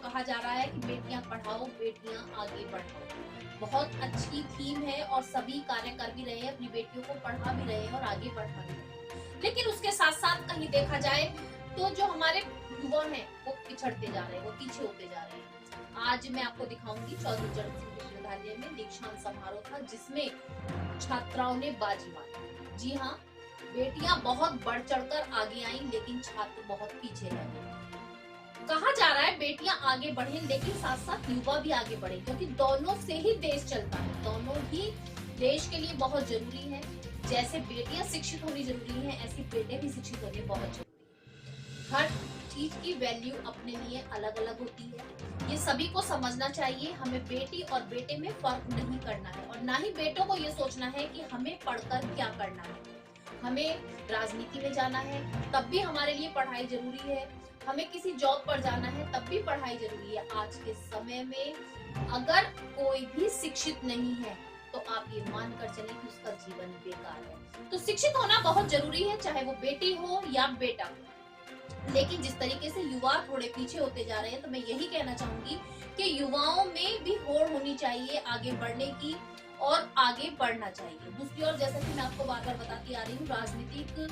कहा जा रहा है कि बेटियां पढ़ाओ बेटियां आगे बढ़ाओ। बहुत अच्छी थीम है और सभी कार्य कर भी रहे हैं, अपनी बेटियों को पढ़ा भी रहे हैं और आगे बढ़ा भी रहे हैं। लेकिन उसके साथ साथ कहीं देखा जाए तो जो हमारे युवा हैं वो पिछड़ते जा रहे हैं, वो पीछे होते जा रहे हैं। आज मैं आपको दिखाऊंगी चौधरी चरण सिंह विश्वविद्यालय में दीक्षांत समारोह था, जिसमें छात्राओं ने बाजी मारी। जी हाँ, बेटियां बहुत बढ़ चढ़कर आगे आई, लेकिन छात्र बहुत पीछे रह गए। कहा जा रहा है बेटियां आगे बढ़े, लेकिन साथ साथ युवा भी आगे बढ़े, क्योंकि दोनों से ही देश चलता है, दोनों ही देश के लिए बहुत जरूरी है। जैसे बेटियां शिक्षित होनी जरूरी है, ऐसी बेटे भी शिक्षित होने बहुत जरूरी है। हर चीज की वैल्यू अपने लिए अलग अलग होती है, ये सभी को समझना चाहिए। हमें बेटी और बेटे में फर्क नहीं करना है, और ना ही बेटों को ये सोचना है कि हमें पढ़कर क्या करना है। हमें राजनीति में जाना है तब भी हमारे लिए पढ़ाई जरूरी है, हमें किसी जॉब पर जाना है तब भी पढ़ाई जरूरी है। आज के समय में अगर कोई भी शिक्षित नहीं है तो आप ये मानकर चलें कि उसका जीवन बेकार है। तो शिक्षित होना बहुत जरूरी है, चाहे वो बेटी हो या बेटा। लेकिन जिस तरीके से युवा थोड़े पीछे होते जा रहे हैं, तो मैं यही कहना चाहूंगी कि युवाओं में भी होड़ होनी चाहिए आगे बढ़ने की और आगे बढ़ना चाहिए। दूसरी ओर, जैसा कि मैं आपको बार बार बताती आ रही हूँ, राजनीतिक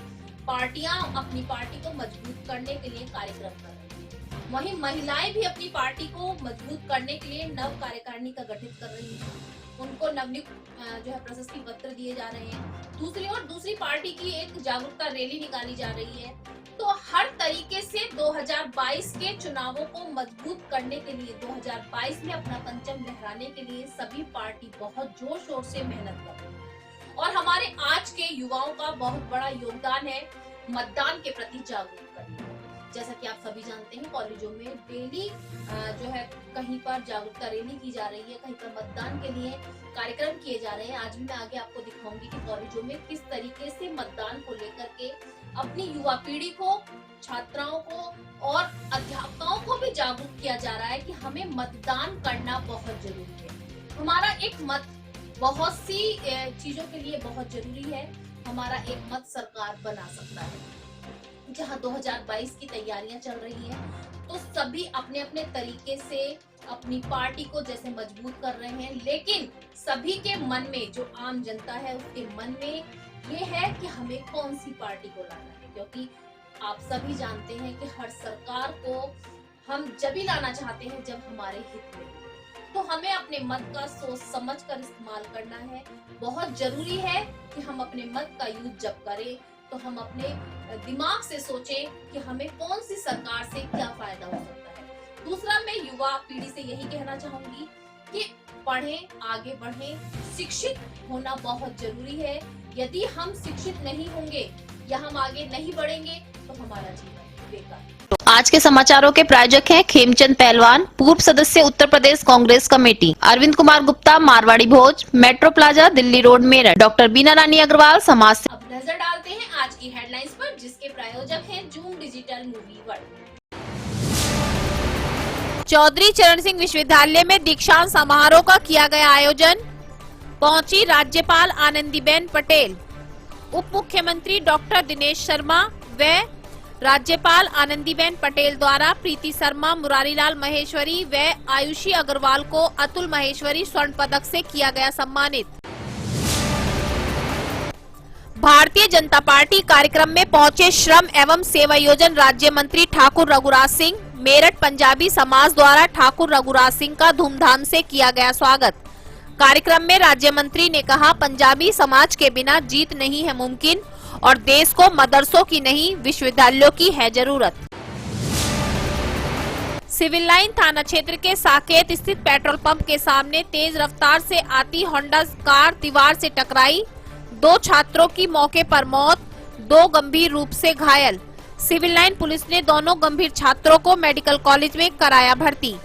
पार्टियां अपनी पार्टी को मजबूत करने के लिए कार्यक्रम कर रही हैं। वहीं महिलाएं भी अपनी पार्टी को मजबूत करने के लिए नव कार्यकारिणी का गठित कर रही हैं। उनको नवनियुक्त जो है प्रशस्ति पत्र दिए जा रहे हैं। दूसरी ओर दूसरी पार्टी की एक जागरूकता रैली निकाली जा रही है। तो हर तरीके से 2022 के चुनावों को मजबूत करने के लिए, 2022 में अपना परचम लहराने के लिए सभी पार्टी बहुत जोर शोर से मेहनत कर रही है। और हमारे आज के युवाओं का बहुत बड़ा योगदान है मतदान के प्रति जागरूक करने। जैसा कि आप सभी जानते हैं, कॉलेजों में डेली जो है कहीं पर जागरूकता रैली की जा रही है, कहीं पर मतदान के लिए कार्यक्रम किए जा रहे हैं। आज भी मैं आगे आपको दिखाऊंगी कि कॉलेजों में किस तरीके से मतदान को लेकर के अपनी युवा पीढ़ी को, छात्राओं को और अध्यापकों को भी जागरूक किया जा रहा है कि हमें मतदान करना बहुत जरूरी है। हमारा एक मत बहुत सी चीजों के लिए बहुत जरूरी है। हमारा एक मत सरकार बना सकता है। जहां 2022 की तैयारियां चल रही है, तो सभी अपने अपने तरीके से अपनी पार्टी को जैसे मजबूत कर रहे हैं, लेकिन सभी के मन में, जो आम जनता है उसके मन में ये है कि हमें कौन सी पार्टी को लाना है। क्योंकि आप सभी जानते हैं कि हर सरकार को हम जब ही लाना चाहते हैं जब हमारे हित में, तो हमें अपने मत का सोच समझ कर इस्तेमाल करना है। बहुत जरूरी है कि हम अपने मत का यूज जब करें तो हम अपने दिमाग से सोचें कि हमें कौन सी सरकार से क्या फायदा हो सकता है। दूसरा, मैं युवा पीढ़ी से यही कहना चाहूंगी कि पढ़ें, आगे बढ़ें, शिक्षित होना बहुत जरूरी है। यदि हम शिक्षित नहीं होंगे या हम आगे नहीं बढ़ेंगे तो हमारा जीवन बेकार। आज के समाचारों के प्रायोजक हैं खेमचंद पहलवान, पूर्व सदस्य Uttar Pradesh Congress committee, Arvind Kumar Gupta, Marwari Bhoj, metro plaza, Delhi road, Meerut, doctor Bina Rani Agarwal, समाज से। अब नजर डालते हैं आज की हेडलाइंस पर, जिसके प्रायोजक हैं Zoom digital movie world. Chaudhary Charan Singh विश्वविद्यालय में दीक्षांत समारोह का किया गया आयोजन। पहुंची राज्यपाल आनंदीबेन पटेल, उप मुख्यमंत्री डॉक्टर दिनेश शर्मा व राज्यपाल आनंदीबेन पटेल द्वारा प्रीति शर्मा, मुरारीलाल महेश्वरी व आयुषी अग्रवाल को अतुल महेश्वरी स्वर्ण पदक से किया गया सम्मानित। भारतीय जनता पार्टी कार्यक्रम में पहुंचे श्रम एवं सेवायोजन राज्य मंत्री ठाकुर रघुराज सिंह। मेरठ पंजाबी समाज द्वारा ठाकुर रघुराज सिंह का धूमधाम से किया गया स्वागत। कार्यक्रम में राज्य मंत्री ने कहा, पंजाबी समाज के बिना जीत नहीं है मुमकिन और देश को मदरसों की नहीं विश्वविद्यालयों की है जरूरत। सिविल लाइन थाना क्षेत्र के साकेत स्थित पेट्रोल पंप के सामने तेज रफ्तार से आती होंडा कार दीवार से टकराई। 2 छात्रों की मौके पर मौत, 2 गंभीर रूप से घायल। सिविल लाइन पुलिस ने दोनों गंभीर छात्रों को मेडिकल कॉलेज में कराया भर्ती।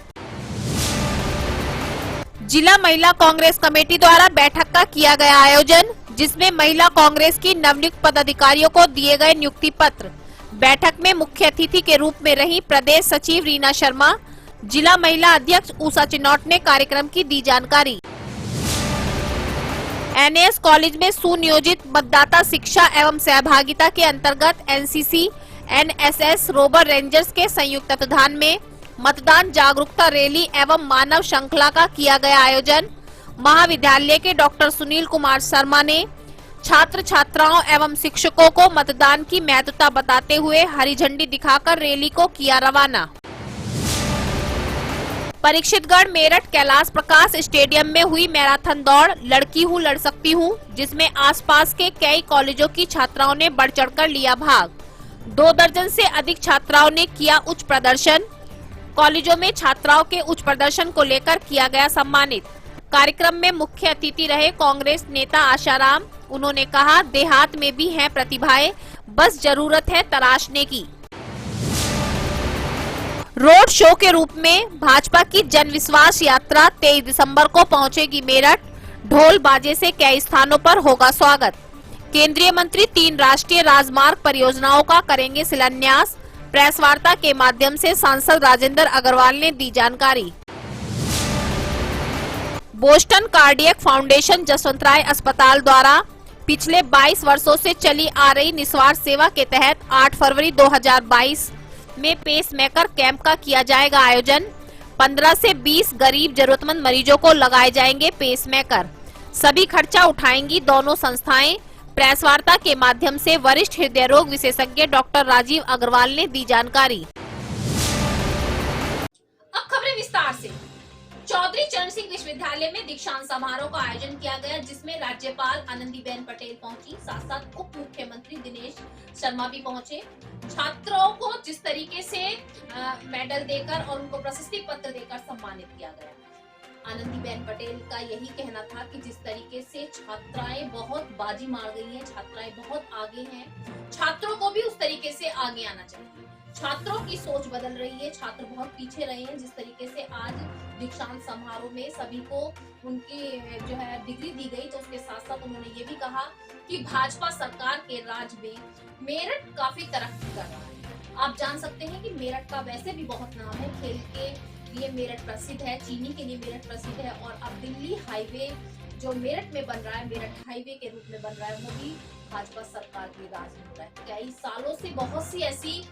जिला महिला कांग्रेस कमेटी द्वारा बैठक का किया गया आयोजन, जिसमें महिला कांग्रेस की नवनियुक्त पदाधिकारियों को दिए गए नियुक्ति पत्र। बैठक में मुख्य अतिथि के रूप में रही प्रदेश सचिव रीना शर्मा। जिला महिला अध्यक्ष उषा चिनौट ने कार्यक्रम की दी जानकारी। एनएस कॉलेज में सुनियोजित मतदाता शिक्षा एवं सहभागिता के अंतर्गत एनसीसी, एनएसएस, रोबर रेंजर्स के संयुक्त तत्वाधान में मतदान जागरूकता रैली एवं मानव श्रृंखला का किया गया आयोजन। महाविद्यालय के डॉक्टर सुनील कुमार शर्मा ने छात्र छात्राओं एवं शिक्षकों को मतदान की महत्वता बताते हुए हरी झंडी दिखाकर रैली को किया रवाना। परीक्षितगढ़ मेरठ कैलाश प्रकाश स्टेडियम में हुई मैराथन दौड़ लड़की हूँ लड़ सकती हूँ, जिसमें आसपास के कई कॉलेजों की छात्राओं ने बढ़ चढ़कर लिया भाग। 2 दर्जन से अधिक छात्राओं ने किया उच्च प्रदर्शन। कॉलेजों में छात्राओं के उच्च प्रदर्शन को लेकर किया गया सम्मानित। कार्यक्रम में मुख्य अतिथि रहे कांग्रेस नेता आशाराम। उन्होंने कहा, देहात में भी हैं प्रतिभाएं, बस जरूरत है तराशने की। रोड शो के रूप में भाजपा की जन विश्वास यात्रा 23 दिसंबर को पहुंचेगी मेरठ। ढोल बाजे से कई स्थानों पर होगा स्वागत। केंद्रीय मंत्री 3 राष्ट्रीय राजमार्ग परियोजनाओं का करेंगे शिलान्यास। प्रेस वार्ता के माध्यम से सांसद राजेंद्र अग्रवाल ने दी जानकारी। बोस्टन कार्डियक फाउंडेशन जसवंतराय अस्पताल द्वारा पिछले 22 वर्षों से चली आ रही निस्वार्थ सेवा के तहत 8 फरवरी 2022 में पेसमेकर कैंप का किया जाएगा आयोजन। 15 से 20 गरीब जरूरतमंद मरीजों को लगाए जाएंगे पेसमेकर। सभी खर्चा उठाएंगी दोनों संस्थाएं। प्रेस वार्ता के माध्यम से वरिष्ठ हृदय रोग विशेषज्ञ डॉक्टर राजीव अग्रवाल ने दी जानकारी। अब खबरें विस्तार से। चौधरी चरण सिंह विश्वविद्यालय में दीक्षांत समारोह का आयोजन किया गया, जिसमें राज्यपाल आनंदीबेन पटेल पहुंची, साथ साथ उप मुख्यमंत्री दिनेश शर्मा भी पहुंचे। छात्रों को जिस तरीके से मेडल देकर और उनको प्रशस्ति पत्र देकर सम्मानित किया गया, आनंदीबेन पटेल का यही कहना था कि जिस तरीके से छात्राएं बहुत बाजी मार गई हैं, छात्राएं बहुत आगे हैं, छात्रों को भी उस तरीके से आगे आना चाहिए। छात्रों की सोच बदल रही है, छात्र बहुत पीछे रहे हैं। जिस तरीके से आज दीक्षांत समारोह में सभी को उनकी जो है डिग्री दी गई, तो उसके साथ साथ उन्होंने ये भी कहा कि भाजपा सरकार के राज में मेरठ काफी तरक्की कर रहा है। आप जान सकते हैं कि मेरठ का वैसे भी बहुत नाम है, खेल के लिए मेरठ प्रसिद्ध है, चीनी के लिए मेरठ प्रसिद्ध है, और अब दिल्ली हाईवे जो मेरठ में बन रहा है, मेरठ हाईवे के रूप में बन रहा है, वो भी भाजपा सरकार के राज में हो रहा है। कई सालों से बहुत सी ऐसी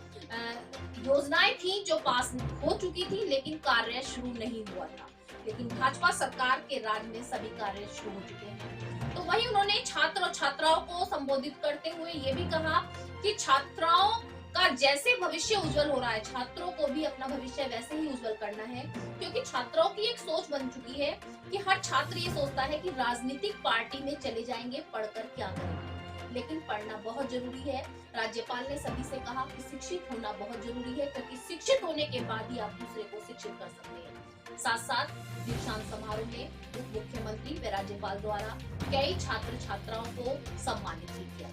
योजनाएं थी जो पास हो चुकी थी, लेकिन कार्य शुरू नहीं हुआ था, लेकिन भाजपा सरकार के राज में सभी कार्य शुरू हो चुके हैं। तो वहीं उन्होंने छात्र और छात्राओं को संबोधित करते हुए ये भी कहा कि छात्राओं का जैसे भविष्य उज्जवल हो रहा है, छात्रों को भी अपना भविष्य वैसे ही उज्जवल करना है, क्योंकि छात्राओं की एक सोच बन चुकी है कि हर छात्र ये सोचता है कि राजनीतिक पार्टी में चले जाएंगे, पढ़कर क्या करेंगे, लेकिन पढ़ना बहुत जरूरी है। राज्यपाल ने सभी से कहा कि शिक्षित होना बहुत जरूरी है, क्योंकि शिक्षित होने के बाद ही आप दूसरे को शिक्षित कर सकते हैं। साथ साथ दीक्षांत समारोह में उप मुख्यमंत्री व राज्यपाल द्वारा कई छात्र छात्राओं को सम्मानित भी किया।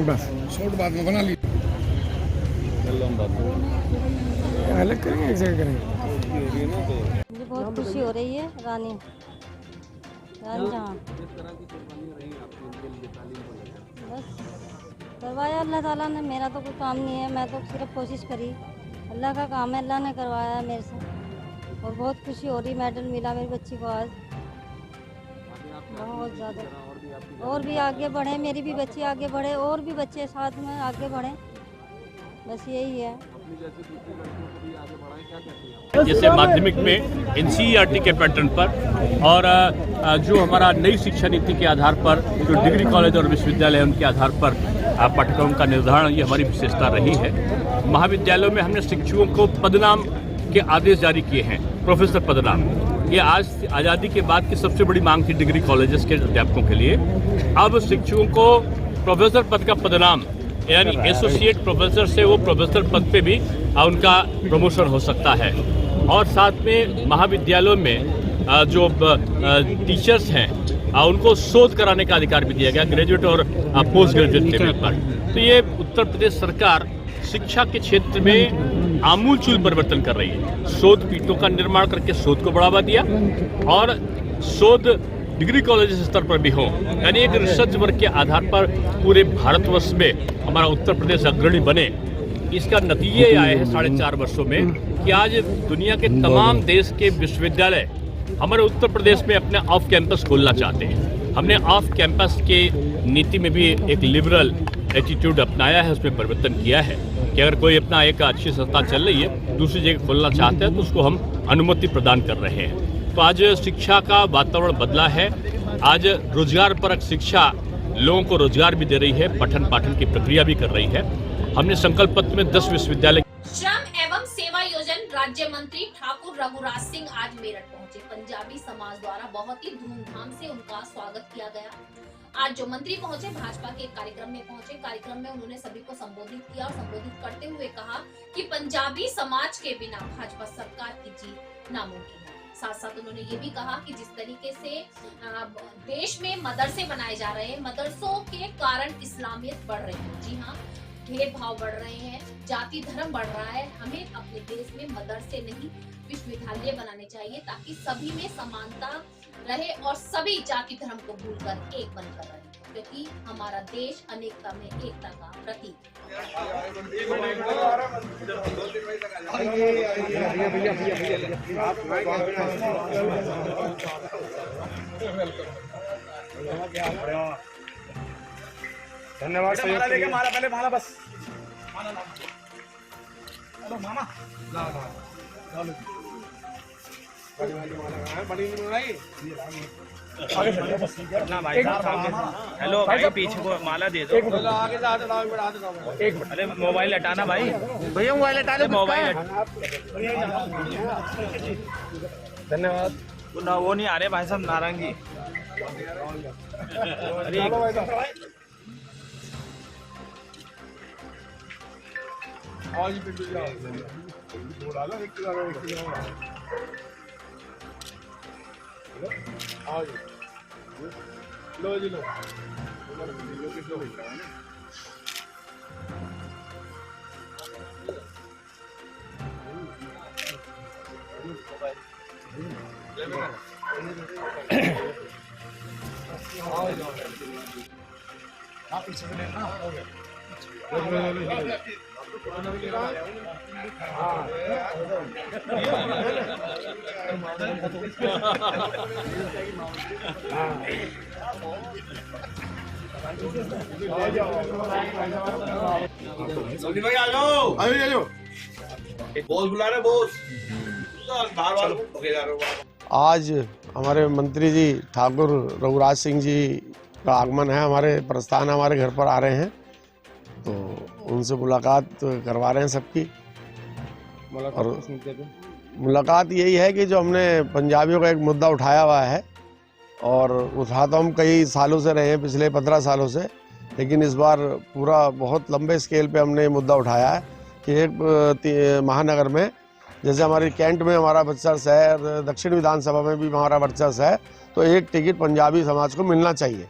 बस शॉर्ट बात में बना ली, अलग करेंगे, एक जगह करेंगे। मुझे बहुत खुशी हो रही है। रानी जहाँ बस करवाया अल्लाह ताला ने, मेरा तो कोई काम नहीं है, मैं तो सिर्फ कोशिश करी, अल्लाह का काम है, अल्लाह ने करवाया है मेरे से, और बहुत खुशी हो रही। मेडल मिला मेरी बच्ची को आज, बहुत ज़्यादा। और भी आगे बढ़े, मेरी भी बच्ची आगे बढ़े, और भी बच्चे साथ में आगे बढ़े, बस यही है। जैसे माध्यमिक में एनसीईआरटी के पैटर्न पर और जो हमारा नई शिक्षा नीति के आधार पर जो डिग्री कॉलेज और विश्वविद्यालय है उनके आधार पर पाठ्यक्रम का निर्धारण, ये हमारी विशेषता रही है। महाविद्यालयों में हमने शिक्षकों को पदनाम के आदेश जारी किए हैं, प्रोफेसर पदनाम। ये आज आज़ादी के बाद की सबसे बड़ी मांग थी डिग्री कॉलेजेस के अध्यापकों के लिए। अब शिक्षकों को प्रोफेसर पद का पदनाम, यानी एसोसिएट प्रोफेसर से वो प्रोफेसर पद पे भी उनका प्रमोशन हो सकता है। और साथ में महाविद्यालयों में जो टीचर्स हैं उनको शोध कराने का अधिकार भी दिया गया, ग्रेजुएट और पोस्ट ग्रेजुएट लेवल पर। तो ये उत्तर प्रदेश सरकार शिक्षा के क्षेत्र में आमूलचूल परिवर्तन कर रही है। शोध पीठों का निर्माण करके शोध को बढ़ावा दिया, और शोध डिग्री कॉलेज स्तर पर भी हो, यानी एक रिसर्च वर्क के आधार पर पूरे भारतवर्ष में हमारा उत्तर प्रदेश अग्रणी बने। इसका नतीजे आए हैं 4.5 वर्षों में कि आज दुनिया के तमाम देश के विश्वविद्यालय हमारे उत्तर प्रदेश में अपने ऑफ कैंपस खोलना चाहते हैं। हमने ऑफ कैंपस के नीति में भी एक लिबरल एटीट्यूड अपनाया है, उसमें परिवर्तन किया है कि अगर कोई अपना एक अच्छी संस्था चल रही है, दूसरी जगह खोलना चाहता है तो उसको हम अनुमति प्रदान कर रहे हैं। तो आज शिक्षा का वातावरण बदला है। आज रोजगार परक शिक्षा लोगों को रोजगार भी दे रही है, पठन पाठन की प्रक्रिया भी कर रही है। हमने संकल्प पत्र में 10 विश्वविद्यालय। श्रम एवं सेवा योजन राज्य मंत्री ठाकुर रघुराज सिंह आज मेरठ पहुंचे। पंजाबी समाज द्वारा बहुत ही धूमधाम से उनका स्वागत किया गया। आज जो मंत्री पहुंचे भाजपा के कार्यक्रम में पहुंचे। कार्यक्रम में उन्होंने सभी को संबोधित किया और संबोधित करते हुए कहा कि पंजाबी समाज के बिना भाजपा सरकार की जीत नामुमकिन है। साथ साथ उन्होंने ये भी कहा कि जिस तरीके से देश में मदरसे बनाए जा रहे हैं, मदरसों के कारण इस्लामियत बढ़ रही है। जी हाँ, भेदभाव बढ़ रहे हैं, जाति धर्म बढ़ रहा है। हमें अपने देश में मदरसे नहीं विश्वविद्यालय बनाने चाहिए ताकि सभी में समानता रहे और सभी जाति धर्म को भूलकर एक बनकर रहे, क्योंकि हमारा देश अनेकता में एकता का प्रतीक है। धन्यवाद। पहले माला बस मामा हेलो भाई, पीछे को माला दे दो। अरे मोबाइल हटाना भाई, भैया मोबाइल हटा ले, मोबाइल। धन्यवाद। वो नहीं आ रहे भाई साहब, नारंगी। लो जी लो। आप पीछे से लेना हो गया। भाई आ जाओ, आ जाओ। बॉस बुला रहे, बॉस बार-बार भगे जा रहे हो। आज हमारे मंत्री जी ठाकुर रघुराज सिंह जी का आगमन है, हमारे प्रस्थान हमारे घर पर आ रहे हैं, तो उनसे मुलाकात करवा रहे हैं सबकी। और मुलाकात यही है कि जो हमने पंजाबियों का एक मुद्दा उठाया हुआ है, और उठा तो हम कई सालों से रहे हैं, पिछले 15 सालों से, लेकिन इस बार पूरा बहुत लंबे स्केल पे हमने मुद्दा उठाया है कि एक महानगर में, जैसे हमारे कैंट में हमारा वर्चस्व है, दक्षिण विधानसभा में भी हमारा वर्चस्व है, तो एक टिकट पंजाबी समाज को मिलना चाहिए।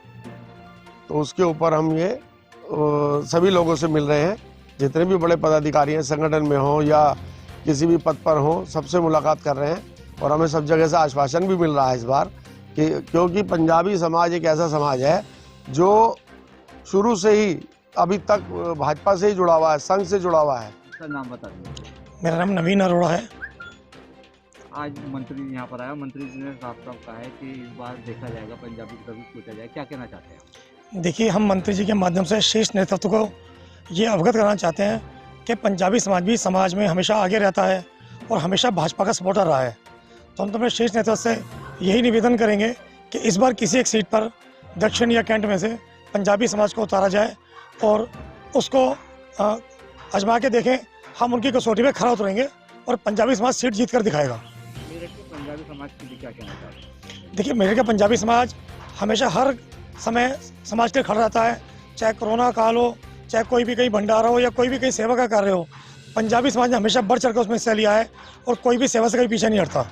तो उसके ऊपर हम ये सभी लोगों से मिल रहे हैं, जितने भी बड़े पदाधिकारी हैं, संगठन में हों या किसी भी पद पर हों, सबसे मुलाकात कर रहे हैं। और हमें सब जगह से आश्वासन भी मिल रहा है इस बार कि क्योंकि पंजाबी समाज एक ऐसा समाज है जो शुरू से ही अभी तक भाजपा से ही जुड़ा हुआ है, संघ से जुड़ा हुआ है। सर नाम बता दीजिए। मेरा नाम नवीन अरोड़ा है। आज मंत्री जी यहाँ पर आया, मंत्री जी ने साफ साफ कहा है कि इस बार देखा जाएगा, पंजाबी को कभी पूछा जाए, क्या कहना चाहते हैं? देखिए, हम मंत्री जी के माध्यम से शीर्ष नेतृत्व को ये अवगत कराना चाहते हैं कि पंजाबी समाज भी समाज में हमेशा आगे रहता है और हमेशा भाजपा का सपोर्टर रहा है। तो हम तो अपने शीर्ष नेतृत्व से यही निवेदन करेंगे कि इस बार किसी एक सीट पर दक्षिण या कैंट में से पंजाबी समाज को उतारा जाए और उसको आजमा के देखें। हम उनकी कसौटी में खरा उतरेंगे और पंजाबी समाज सीट जीत कर दिखाएगा। मेरठ के पंजाबी समाज के लिए क्या कहना चाहते हैं? देखिए, मेरठ का पंजाबी समाज हमेशा हर समय समाज के खड़ा रहता है, चाहे कोरोना काल हो, चाहे कोई भी कहीं भंडारा हो या कोई भी कहीं सेवा का कार्य हो। पंजाबी समाज ने हमेशा बढ़ चढ़कर उसमें हिस्सा लिया है और कोई भी सेवा से कहीं पीछे नहीं हटता।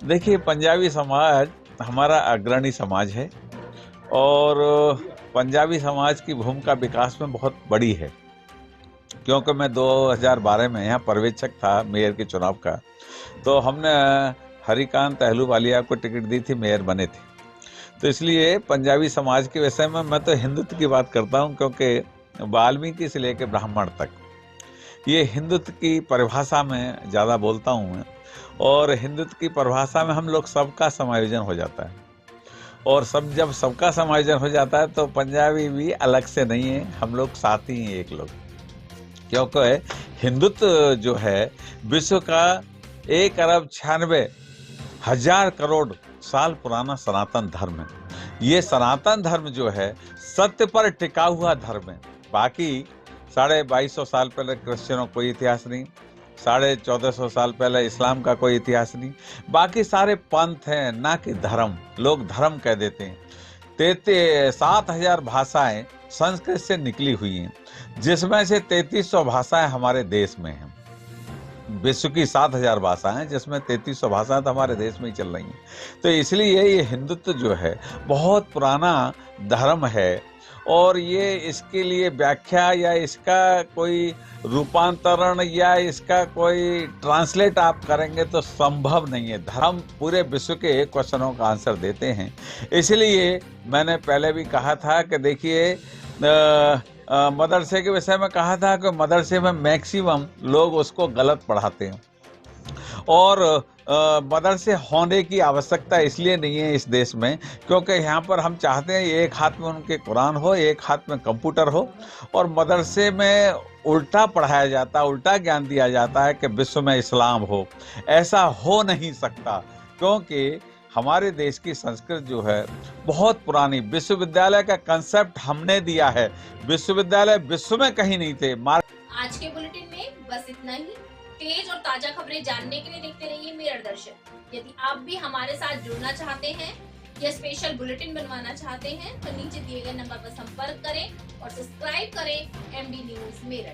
देखिए, पंजाबी समाज हमारा अग्रणी समाज है और पंजाबी समाज की भूमिका विकास में बहुत बड़ी है, क्योंकि मैं 2012 में यहाँ पर्यवेक्षक था मेयर के चुनाव का, तो हमने हरिकांत अहलूवालिया को टिकट दी थी, मेयर बने थे। तो इसलिए पंजाबी समाज के विषय में मैं तो हिंदुत्व की बात करता हूँ, क्योंकि वाल्मीकि से लेकर ब्राह्मण तक ये हिंदुत्व की परिभाषा में ज़्यादा बोलता हूँ मैं, और हिंदुत्व की परिभाषा में हम लोग सबका समायोजन हो जाता है। और सब जब सबका समायोजन हो जाता है तो पंजाबी भी अलग से नहीं है, हम लोग साथ ही हैं एक लोग। क्योंकि हिंदुत्व जो है विश्व का 1,96,000 करोड़ साल पुराना सनातन धर्म है। ये सनातन धर्म जो है सत्य पर टिका हुआ धर्म है। बाकी 2250 साल पहले क्रिश्चियनों कोई इतिहास नहीं, 1450 साल पहले इस्लाम का कोई इतिहास नहीं, बाकी सारे पंथ हैं ना कि धर्म। लोग धर्म कह देते हैं। 7,000 भाषाएं संस्कृत से निकली हुई हैं, जिसमें से 3300 भाषाएं हमारे देश में हैं। विश्व की 7,000 भाषाएं जिसमें 3300 भाषाएं तो हमारे देश में ही चल रही हैं। तो इसलिए ये हिंदुत्व जो है बहुत पुराना धर्म है और ये इसके लिए व्याख्या या इसका कोई रूपांतरण या इसका कोई ट्रांसलेट आप करेंगे तो संभव नहीं है। धर्म पूरे विश्व के क्वेश्चनों का आंसर देते हैं। इसलिए मैंने पहले भी कहा था कि देखिए मदरसे के विषय में कहा था कि मदरसे में मैक्सिमम लोग उसको गलत पढ़ाते हैं और मदरसे होने की आवश्यकता इसलिए नहीं है इस देश में क्योंकि यहाँ पर हम चाहते हैं एक हाथ में उनके कुरान हो, एक हाथ में कंप्यूटर हो और मदरसे में उल्टा पढ़ाया जाता है, उल्टा ज्ञान दिया जाता है कि विश्व में इस्लाम हो। ऐसा हो नहीं सकता क्योंकि हमारे देश की संस्कृत जो है बहुत पुरानी। विश्वविद्यालय का कंसेप्ट हमने दिया है, विश्वविद्यालय विश्व में कहीं नहीं थे। आज के बुलेटिन में बस इतना ही। तेज और ताजा खबरें जानने के लिए देखते रहिए मेरठ दर्शन। यदि आप भी हमारे साथ जुड़ना चाहते हैं या स्पेशल बुलेटिन बनवाना चाहते हैं तो नीचे दिए गए नंबर पर संपर्क करें और सब्सक्राइब करें MD न्यूज मेरठ।